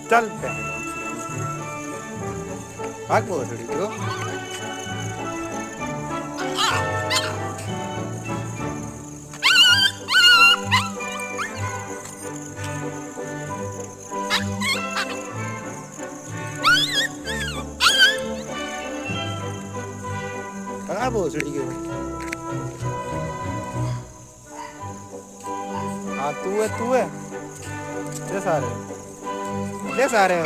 चल भाग बोल रही हो। कहाँ भोसड़ी के। हाँ तू है, तू है। ले सारे, ले सारे।